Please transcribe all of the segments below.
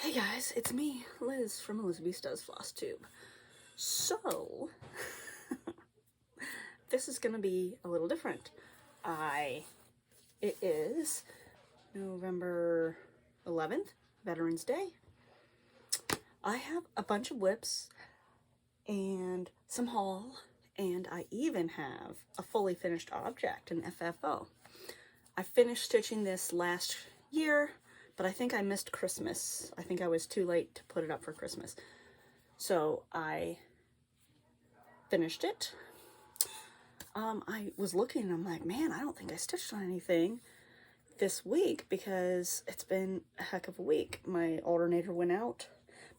Hey guys, it's me, Liz from Elizabeth's FlossTube. So, this is gonna be a little different. It is November 11th, Veterans Day. I have a bunch of whips and some haul, and I even have a fully finished object, an FFO. I finished stitching this last year, but I think I missed Christmas. I think I was too late to put it up for Christmas. So I finished it. I was looking and I'm like, man, I don't think I stitched on anything this week because it's been a heck of a week. My alternator went out.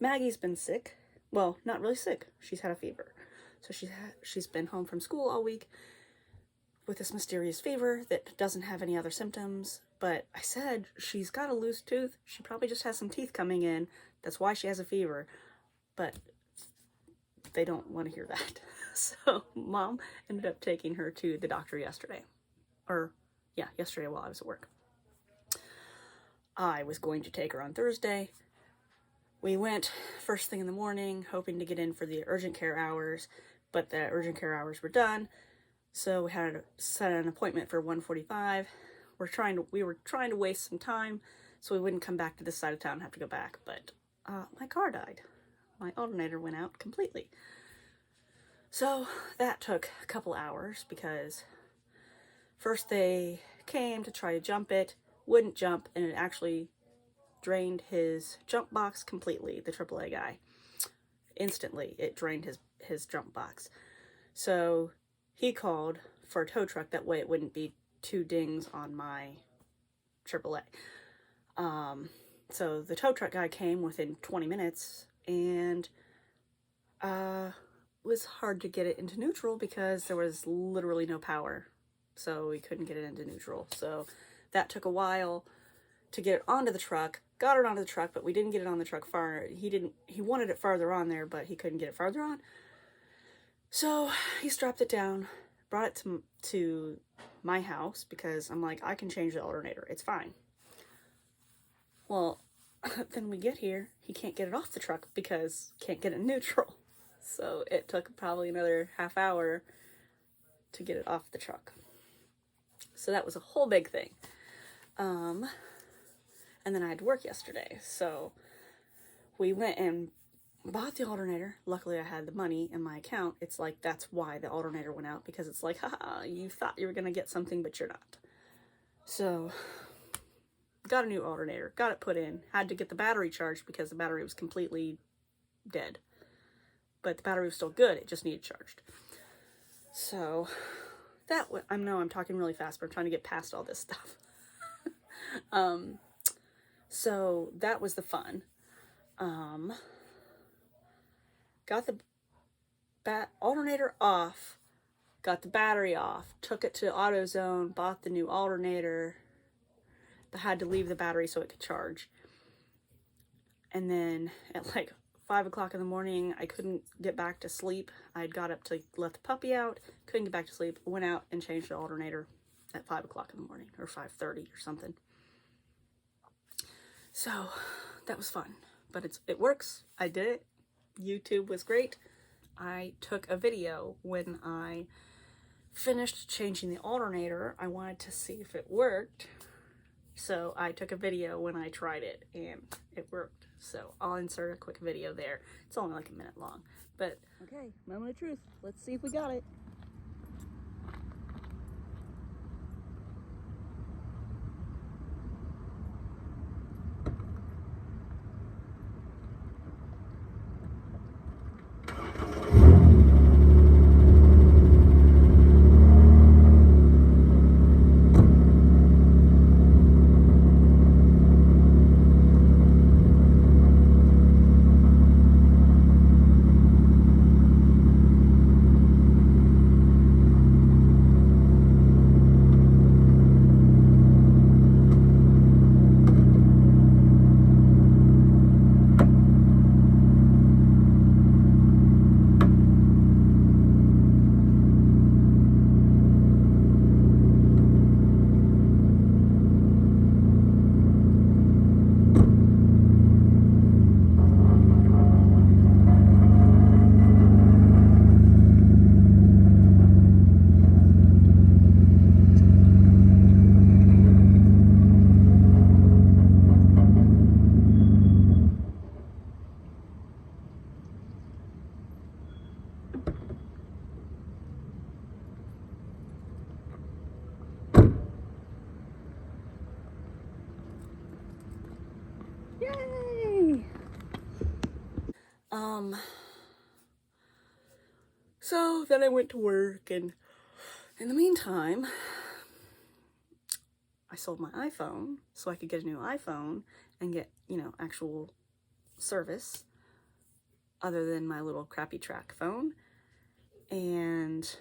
Maggie's been sick. Well, not really sick. She's had a fever. So she's been home from school all week with this mysterious fever that doesn't have any other symptoms. But I said, she's got a loose tooth. She probably just has some teeth coming in. That's why she has a fever. But they don't want to hear that. So Mom ended up taking her to the doctor yesterday. Yesterday while I was at work. I was going to take her on Thursday. We went first thing in the morning, hoping to get in for the urgent care hours, but the urgent care hours were done. So we had to set an appointment for 1:45. We were trying to waste some time so we wouldn't come back to this side of town and have to go back, but my car died. My alternator went out completely. So that took a couple hours because first they came to try to jump it, wouldn't jump, and it actually drained his jump box completely, the AAA guy. Instantly, it drained his jump box. So he called for a tow truck, that way it wouldn't be two dings on my AAA. So the tow truck guy came within 20 minutes and was hard to get it into neutral because there was literally no power. So we couldn't get it into neutral. So that took a while to get it onto the truck. Got it onto the truck, but we didn't get it on the truck far. He wanted it farther on there, but he couldn't get it farther on. So he strapped it down, brought it to my house because I'm like, I can change the alternator. It's fine. Well, then we get here. He can't get it off the truck because can't get it neutral. So it took probably another half hour to get it off the truck. So that was a whole big thing. And then I had to work yesterday. So we went and bought the alternator. Luckily, I had the money in my account. It's like, that's why the alternator went out, because it's like, haha, you thought you were going to get something, but you're not. So, got a new alternator, got it put in, had to get the battery charged because the battery was completely dead. But the battery was still good, it just needed charged. So, I know I'm talking really fast, but I'm trying to get past all this stuff. So, that was the fun. Got the alternator off, got the battery off, took it to AutoZone, bought the new alternator, but had to leave the battery so it could charge. And then at like 5 o'clock in the morning, I couldn't get back to sleep. I'd got up to let the puppy out, couldn't get back to sleep, went out and changed the alternator at 5 o'clock in the morning, or 5:30 or something. So that was fun, but it works. I did it. YouTube was great. I took a video when I finished changing the alternator. I wanted to see if it worked. So I took a video when I tried it and it worked. So I'll insert a quick video there. It's only like a minute long. But okay, moment of truth. Let's see if we got it. So then I went to work, and in the meantime, I sold my iPhone so I could get a new iPhone and get, you know, actual service other than my little crappy track phone. And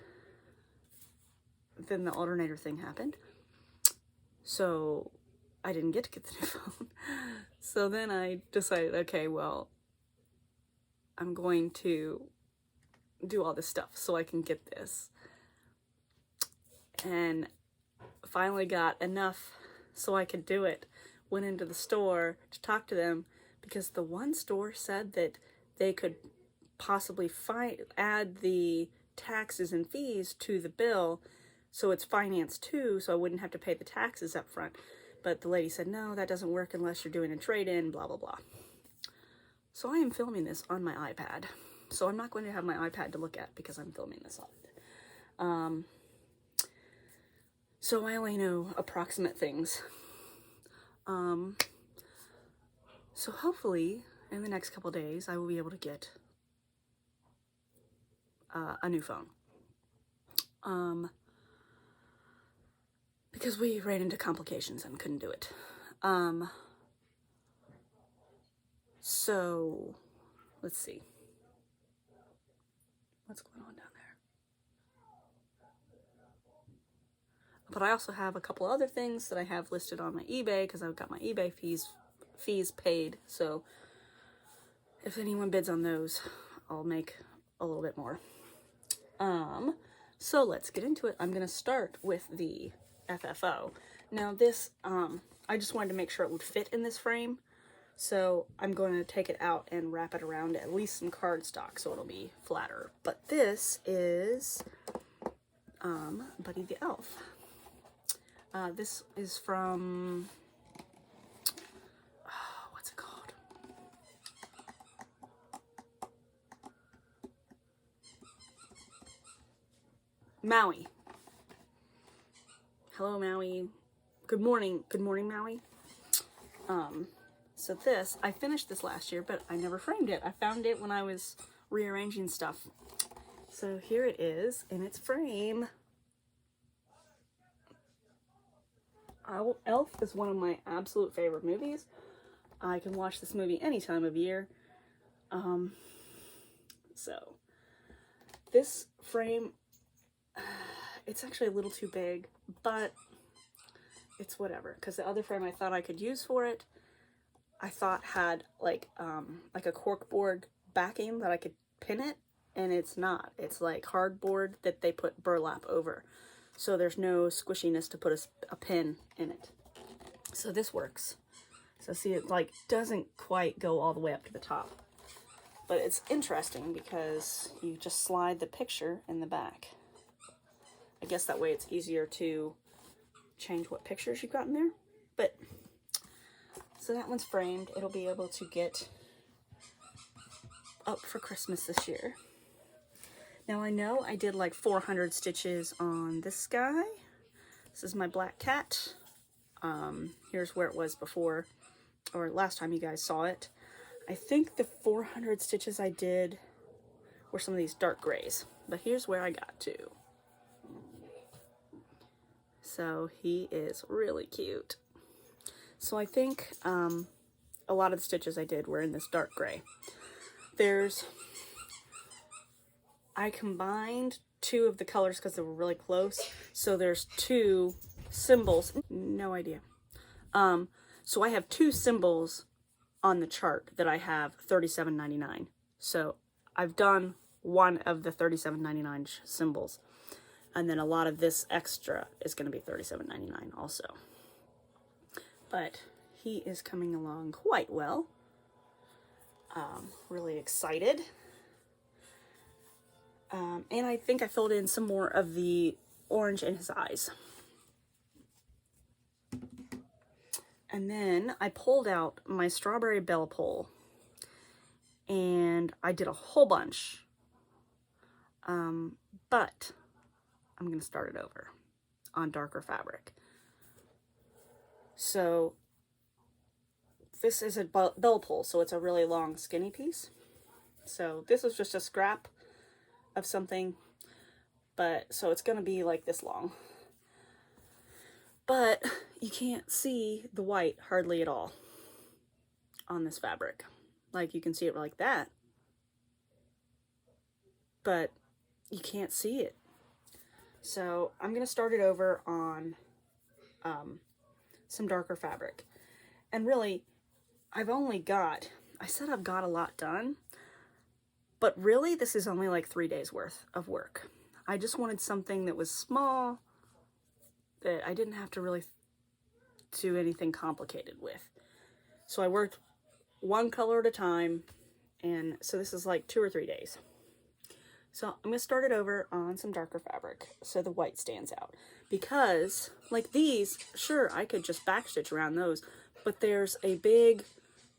then the alternator thing happened. So I didn't get to get the new phone. So then I decided, okay, well, I'm going to do all this stuff so I can get this. And finally got enough so I could do it. Went into the store to talk to them because the one store said that they could possibly add the taxes and fees to the bill so it's financed too, so I wouldn't have to pay the taxes up front. But the lady said, no, that doesn't work unless you're doing a trade-in, blah, blah, blah. So I am filming this on my iPad. So I'm not going to have my iPad to look at because I'm filming this on it. So I only know approximate things. So hopefully in the next couple days I will be able to get a new phone. Because we ran into complications and couldn't do it. So let's see. What's going on down there? But I also have a couple other things that I have listed on my eBay because I've got my eBay fees paid. So if anyone bids on those, I'll make a little bit more. So let's get into it. I'm going to start with the FFO. Now this, I just wanted to make sure it would fit in this frame. So I'm going to take it out and wrap it around at least some cardstock so it'll be flatter. But this is Buddy the Elf. This is from, what's it called? Maui. Hello, Maui. Good morning. Good morning, Maui. So this, I finished this last year, but I never framed it. I found it when I was rearranging stuff. So here it is in its frame. Elf is one of my absolute favorite movies. I can watch this movie any time of year. So this frame, it's actually a little too big, but it's whatever. Because the other frame I thought I could use for it, I thought had like a corkboard backing that I could pin it, and it's not. It's like hardboard that they put burlap over. So there's no squishiness to put a pin in it. So this works. So see, it like doesn't quite go all the way up to the top. But it's interesting because you just slide the picture in the back. I guess that way it's easier to change what pictures you've got in there. But so that one's framed. It'll be able to get up for Christmas this year. Now I know I did like 400 stitches on this guy. This is my black cat. Here's where it was before, or last time you guys saw it. I think the 400 stitches I did were some of these dark grays, but here's where I got to. So he is really cute. So I think a lot of the stitches I did were in this dark gray. I combined two of the colors because they were really close. So there's two symbols. No idea. So I have two symbols on the chart that I have $37.99. So I've done one of the $37.99 symbols. And then a lot of this extra is going to be $37.99 also. But he is coming along quite well. Really excited. And I think I filled in some more of the orange in his eyes. And then I pulled out my strawberry bell pole. And I did a whole bunch. But I'm going to start it over on darker fabric. So this is a bell pole, so it's a really long skinny piece. So this is just a scrap of something, but so it's gonna be like this long. But you can't see the white hardly at all on this fabric. Like you can see it like that, but you can't see it. So I'm gonna start it over on some darker fabric. And really, I said I've got a lot done, but really this is only like 3 days worth of work. I just wanted something that was small, that I didn't have to really do anything complicated with. So I worked one color at a time, and so this is like 2 or 3 days. So I'm going to start it over on some darker fabric so the white stands out. Because, like these, sure, I could just backstitch around those, but there's a big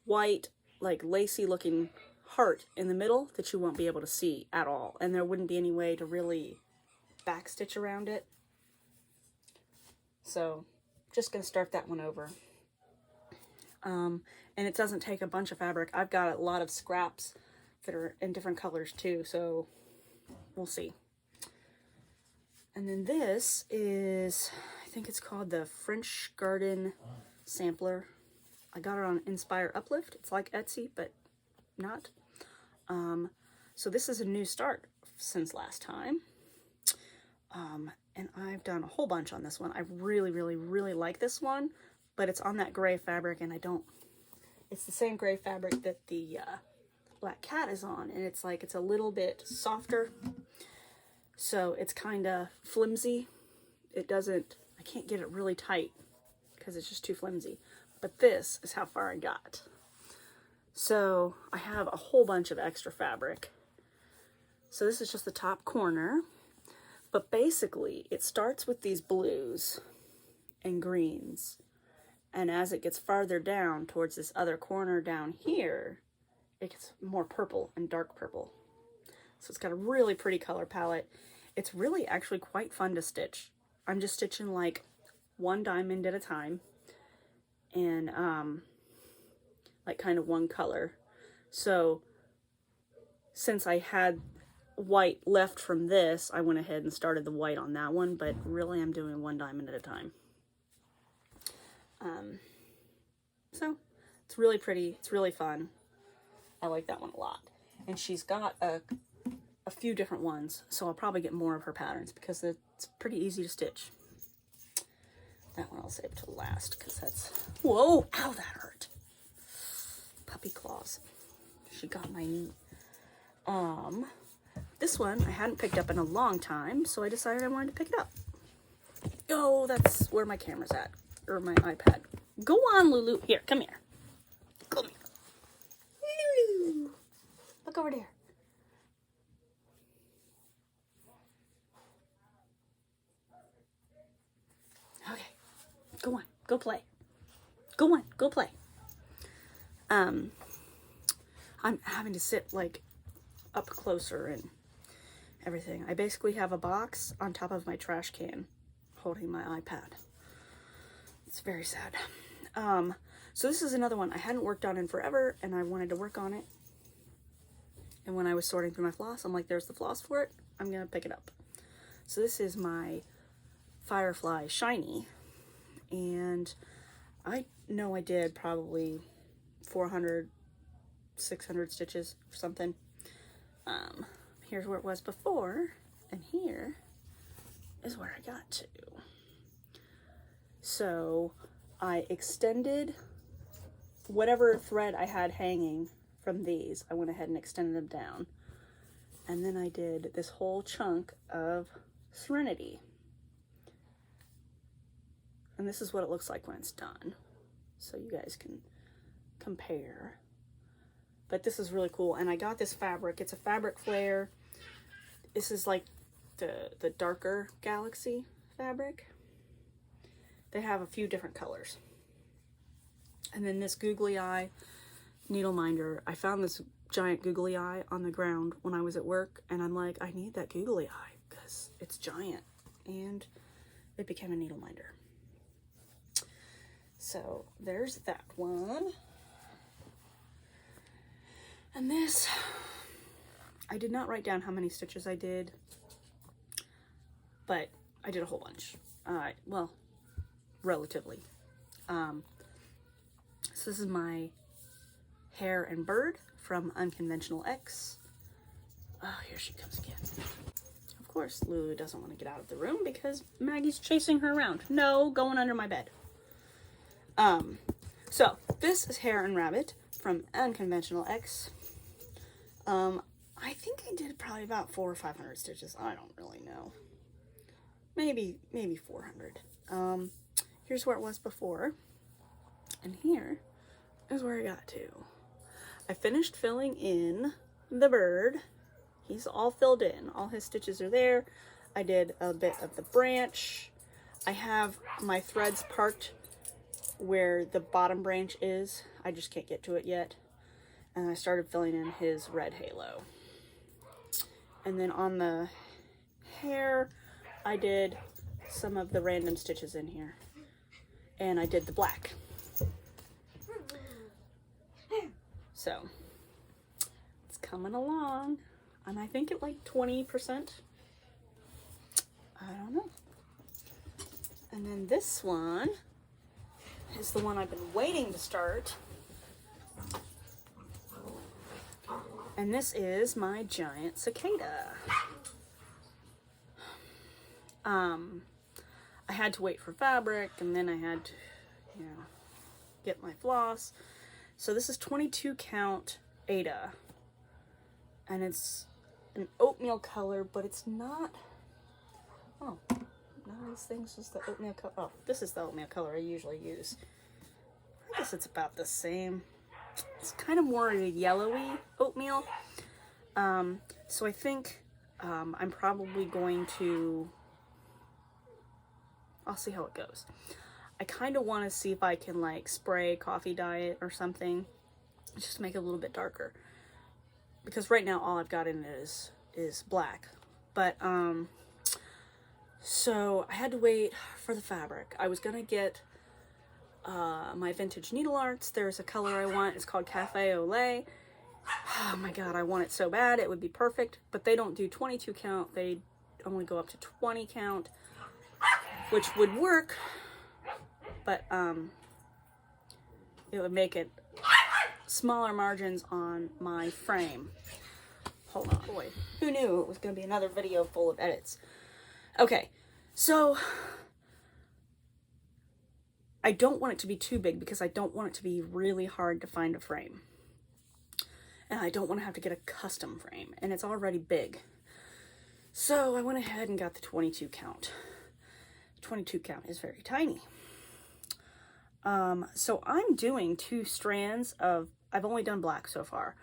white, like lacy looking heart in the middle that you won't be able to see at all. And there wouldn't be any way to really backstitch around it. So, just going to start that one over. And it doesn't take a bunch of fabric. I've got a lot of scraps that are in different colors too, so we'll see. And then this is, I think it's called the French Garden Sampler. I got it on Inspire Uplift. It's like Etsy, but not. So this is a new start since last time. And I've done a whole bunch on this one. I really, really, really like this one, but it's on that gray fabric, and it's the same gray fabric that the Black Cat is on, and it's like, it's a little bit softer, so it's kind of flimsy. I can't get it really tight because it's just too flimsy, but this is how far I got. So I have a whole bunch of extra fabric. So this is just the top corner, but basically it starts with these blues and greens, and as it gets farther down towards this other corner down here, it gets more purple and dark purple. So it's got a really pretty color palette. It's really actually quite fun to stitch. I'm just stitching like one diamond at a time, and like kind of one color. So since I had white left from this, I went ahead and started the white on that one, but really I'm doing one diamond at a time. So it's really pretty. It's really fun. I like that one a lot. And she's got a few different ones, so I'll probably get more of her patterns because it's pretty easy to stitch. That one I'll save till last because that's... Whoa! Ow, that hurt. Puppy claws. She got my knee. This one I hadn't picked up in a long time, so I decided I wanted to pick it up. Oh, that's where my camera's at. Or my iPad. Go on, Lulu. Here, come here. Come here. Lulu. Look over there. Okay. Go on. Go play. Go on. Go play. I'm having to sit, like, up closer and everything. I basically have a box on top of my trash can holding my iPad. It's very sad. So this is another one I hadn't worked on in forever, and I wanted to work on it. And when I was sorting through my floss, I'm like, there's the floss for it. I'm going to pick it up. So this is my Firefly Shiny. And I know I did probably 400, 600 stitches or something. Here's where it was before, and here is where I got to. So I extended whatever thread I had hanging from these. I went ahead and extended them down. And then I did this whole chunk of Serenity. And this is what it looks like when it's done. So you guys can compare. But this is really cool. And I got this fabric. It's a fabric flare. This is like the darker Galaxy fabric. They have a few different colors. And then this googly eye needle minder. I found this giant googly eye on the ground when I was at work, and I'm like, I need that googly eye because it's giant. And it became a needle minder. So there's that one. And this I did not write down how many stitches I did, but I did a whole bunch. Well, relatively. So this is my hare and bird from Unconventional X. Oh, here she comes again. Of course, Lulu doesn't want to get out of the room because Maggie's chasing her around. No, going under my bed. So this is Hare and Rabbit from Unconventional X. I think I did probably about 400 or 500 stitches. I don't really know. Maybe 400. Here's where it was before. And here is where I got to. I finished filling in the bird. He's all filled in. All his stitches are there. I did a bit of the branch. I have my threads parked where the bottom branch is. I just can't get to it yet. And I started filling in his red halo. And then on the hair, I did some of the random stitches in here. And I did the black. So, it's coming along. And I think at like 20%. I don't know. And then this one is the one I've been waiting to start. And this is my giant cicada. I had to wait for fabric, and then I had to, get my floss. So this is 22 count Ada. And it's an oatmeal color, but it's not, none of these things is the oatmeal color. Oh, this is the oatmeal color I usually use. I guess it's about the same. It's kind of more of a yellowy oatmeal. So I think I'm probably going to, I'll see how it goes. I kind of want to see if I can like spray coffee dye it or something, just to make it a little bit darker. Because right now all I've got in it is black. But, so I had to wait for the fabric. I was going to get my vintage needle arts. There's a color I want. It's called Cafe au Lait. Oh my god, I want it so bad. It would be perfect. But they don't do 22 count. They only go up to 20 count, which would work. But it would make it smaller margins on my frame. Hold on, boy. Who knew it was going to be another video full of edits? Okay, so I don't want it to be too big because I don't want it to be really hard to find a frame. And I don't want to have to get a custom frame, and it's already big. So I went ahead and got the 22 count. 22 count is very tiny. So I'm doing 2 strands of, I've only done black so far.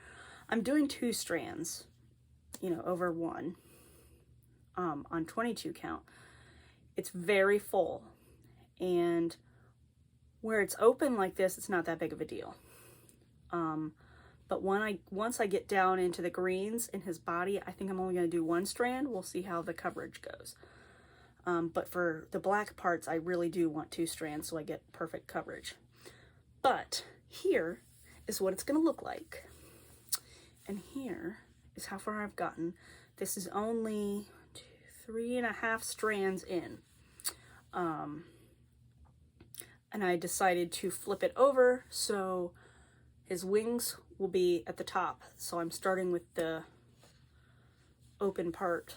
I'm doing 2 strands, over one, on 22 count. It's very full, and where it's open like this, it's not that big of a deal. But once I get down into the greens in his body, I think I'm only going to do 1 strand. We'll see how the coverage goes. But for the black parts, I really do want 2 strands so I get perfect coverage. But here is what it's going to look like. And here is how far I've gotten. This is only 3.5 strands in. And I decided to flip it over so his wings will be at the top. So I'm starting with the open part,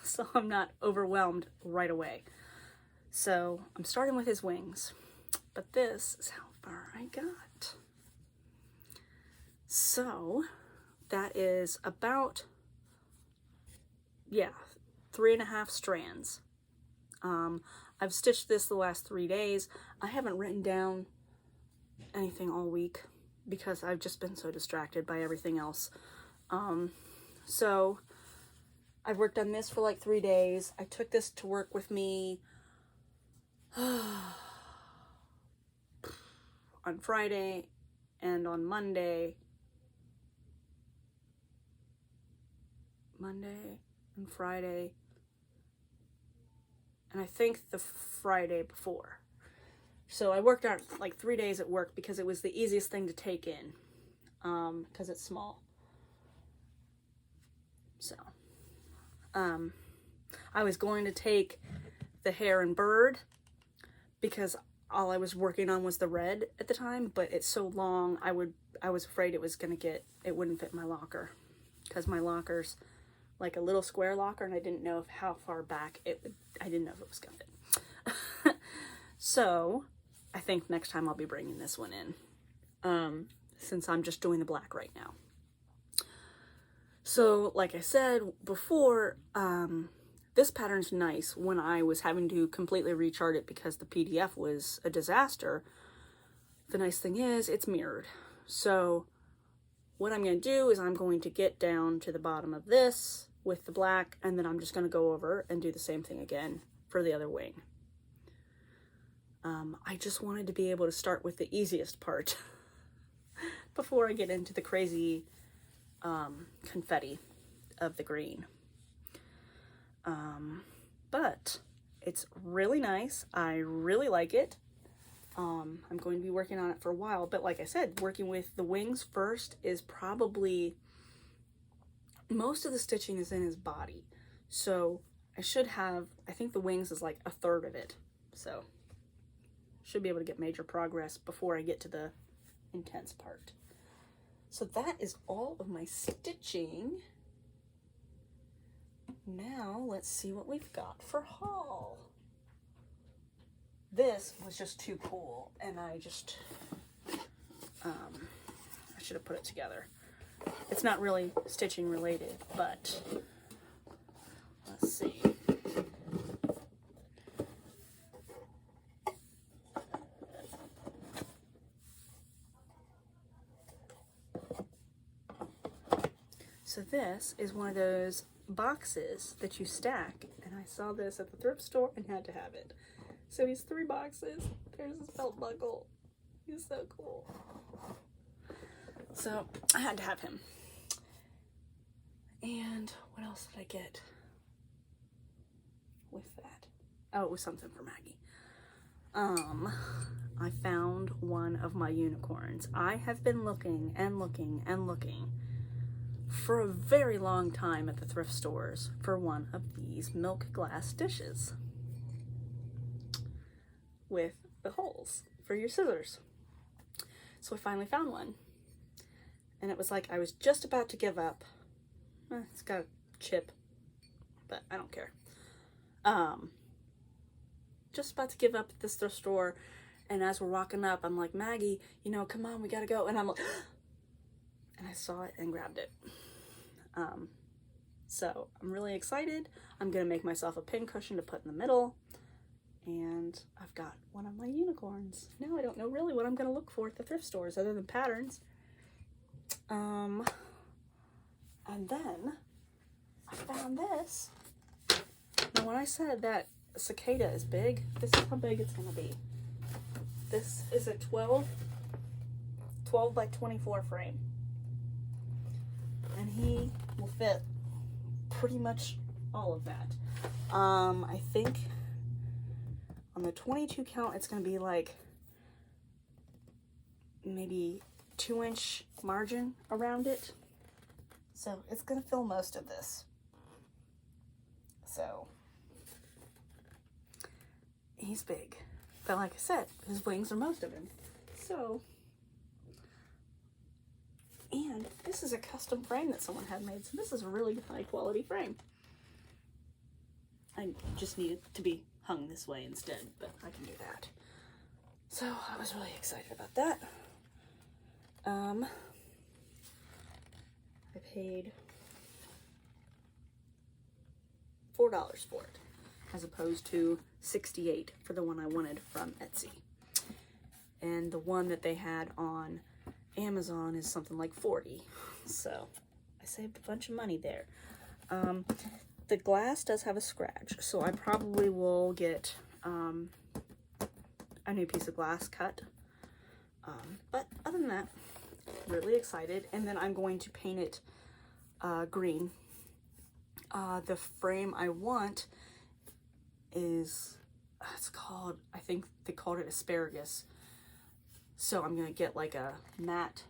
so I'm not overwhelmed right away. So I'm starting with his wings, but this is how far I got. So that is about, 3.5 strands. I've stitched this the last 3 days. I haven't written down anything all week because I've just been so distracted by everything else. So I've worked on this for like 3 days. I took this to work with me on Friday and on Monday and Friday, and I think the Friday before. So I worked on like 3 days at work because it was the easiest thing to take in, because it's small. So, I was going to take the hare and bird because all I was working on was the red at the time, but it's so long, I was afraid it wouldn't fit my locker, because my locker's like a little square locker, and I didn't know how far back I didn't know if it was gonna fit. So I think next time I'll be bringing this one in, since I'm just doing the black right now. So like I said before, this pattern's nice when I was having to completely rechart it because the PDF was a disaster. The nice thing is it's mirrored. So what I'm going to do is I'm going to get down to the bottom of this with the black, and then I'm just going to go over and do the same thing again for the other wing. I just wanted to be able to start with the easiest part before I get into the crazy confetti of the green. But it's really nice. I really like it. I'm going to be working on it for a while, but like I said, working with the wings first is probably, most of the stitching is in his body. So I think the wings is like a third of it. So should be able to get major progress before I get to the intense part. So that is all of my stitching. Now let's see what we've got for haul. This was just too cool, and I should have put it together. It's not really stitching related, but let's see. So this is one of those boxes that you stack, and I saw this at the thrift store and had to have it. So he's 3 boxes. There's his belt buckle. He's so cool. So I had to have him. And what else did I get with that? Oh, it was something for Maggie. I found one of my unicorns. I have been looking and looking and looking for a very long time at the thrift stores for one of these milk glass dishes with the holes for your scissors. So I finally found one, and it was like I was just about to give up. It's got a chip, but I don't care. Just about to give up at this thrift store, and as we're walking up, I'm like, Maggie, come on, we gotta go. And I'm like, and I saw it and grabbed it. So I'm really excited. I'm gonna make myself a pin cushion to put in the middle, and I've got one of my unicorns. Now I don't know really what I'm gonna look for at the thrift stores other than patterns. And then I found this. Now when I said that cicada is big, this is how big it's gonna be. This is a 12 by 24 frame. And he will fit pretty much all of that. I think on the 22 count, it's going to be like maybe 2-inch margin around it. So it's going to fill most of this. So he's big. But like I said, his wings are most of him. So, and this is a custom frame that someone had made. So this is a really high quality frame. I just need it to be hung this way instead, but I can do that. So I was really excited about that. I paid $4 for it, as opposed to $68 for the one I wanted from Etsy. And the one that they had on Amazon is something like $40. So I saved a bunch of money there. The glass does have a scratch, so I probably will get a new piece of glass cut. But other than that, really excited. And then I'm going to paint it green. The frame I want is, it's called, I think they called it asparagus. So I'm going to get like a matte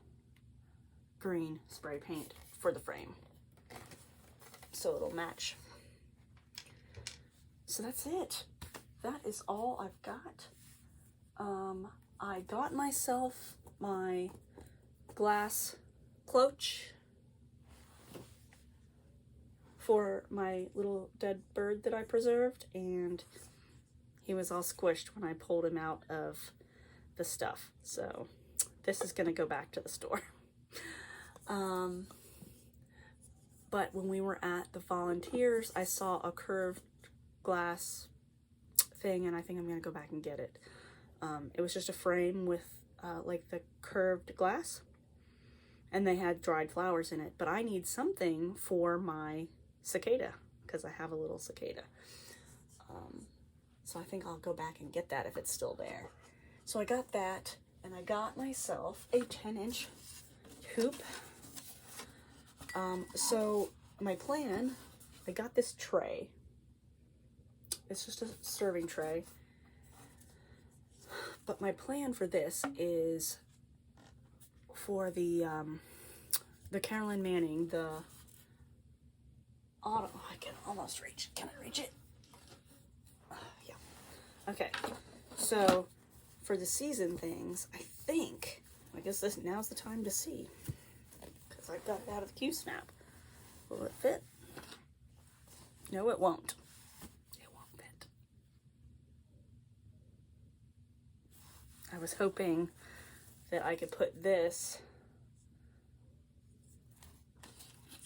green spray paint for the frame. so it'll match. So that's it. That is all I've got. I got myself my glass cloche for my little dead bird that I preserved, and he was all squished when I pulled him out of the stuff. So this is gonna go back to the store. But when we were at the volunteers, I saw a curved glass thing, and I think I'm gonna go back and get it. It was just a frame with like the curved glass, and they had dried flowers in it, but I need something for my cicada because I have a little cicada. So I think I'll go back and get that if it's still there. So I got that, and I got myself a 10-inch hoop. So my plan, I got this tray. It's just a serving tray. But my plan for this is for the Carolyn Manning, the autumn. Oh, I can almost reach. Can I reach it? Yeah. Okay. So for the season things, I guess now's the time to see, because I got it out of the Q-snap. Will it fit? No, it won't. It won't fit. I was hoping that I could put this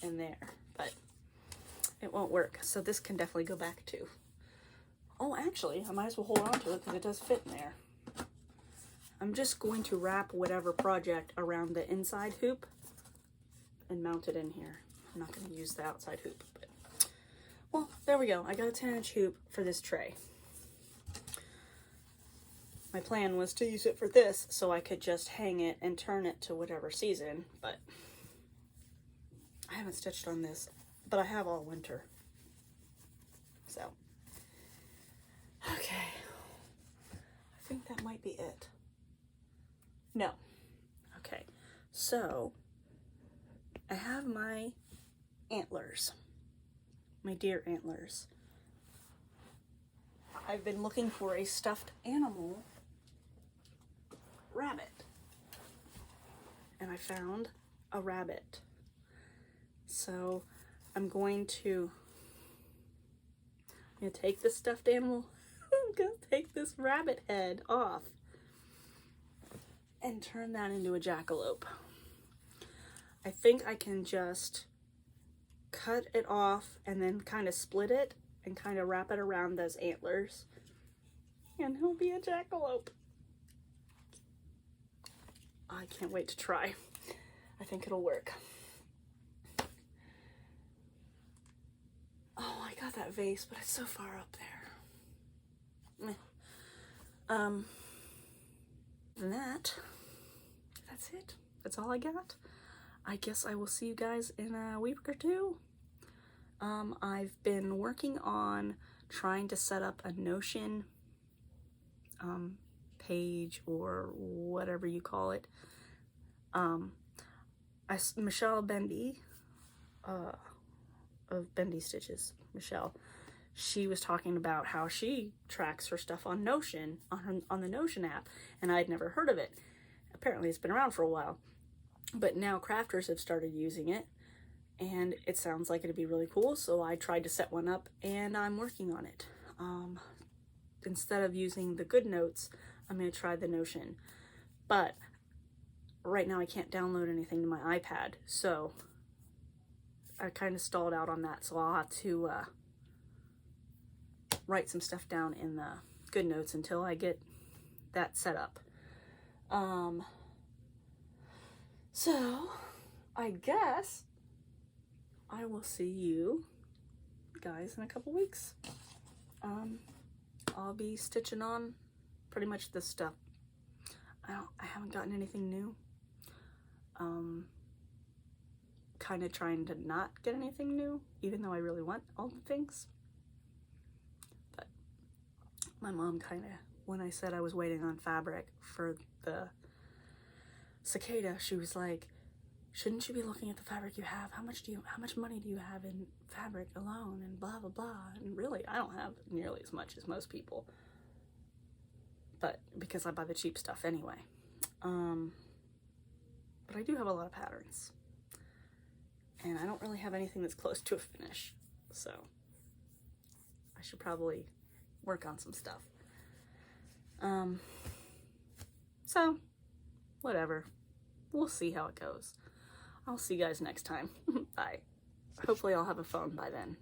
in there, but it won't work. So this can definitely go back too. Oh, actually, I might as well hold on to it because it does fit in there. I'm just going to wrap whatever project around the inside hoop and mount it in here. I'm not going to use the outside hoop, but well, there we go. I got a 10-inch hoop for this tray. My plan was to use it for this so I could just hang it and turn it to whatever season, but I haven't stitched on this, but I have all winter. So, okay. I think that might be it. No. Okay. So, I have my antlers. My deer antlers. I've been looking for a stuffed animal rabbit. And I found a rabbit. So I'm going to take this stuffed animal, I'm going to take this rabbit head off and turn that into a jackalope. I think I can just cut it off and then kind of split it and kind of wrap it around those antlers, and he'll be a jackalope. I can't wait to try. I think it'll work. Oh, I got that vase, but it's so far up there. And that's it. That's all I got. I guess I will see you guys in a week or two. I've been working on trying to set up a Notion page or whatever you call it. Michelle Bendy of Bendy Stitches, Michelle, she was talking about how she tracks her stuff on Notion, on the Notion app, and I'd never heard of it. Apparently it's been around for a while, but now crafters have started using it, and it sounds like it'd be really cool, so I tried to set one up, and I'm working on it. Instead of using the GoodNotes, I'm going to try the Notion, but right now I can't download anything to my iPad, so I kind of stalled out on that, so I'll have to write some stuff down in the GoodNotes until I get that set up. So I guess I will see you guys in a couple weeks. I'll be stitching on pretty much this stuff. I haven't gotten anything new. Kind of trying to not get anything new, even though I really want all the things. But my mom kind of, when I said I was waiting on fabric for the cicada, she was like, shouldn't you be looking at the fabric you have? How much money do you have in fabric alone, and blah, blah, blah. And really, I don't have nearly as much as most people, but because I buy the cheap stuff anyway. But I do have a lot of patterns, and I don't really have anything that's close to a finish, so I should probably work on some stuff. So whatever, we'll see how it goes. I'll see you guys next time. Bye. Hopefully I'll have a phone by then.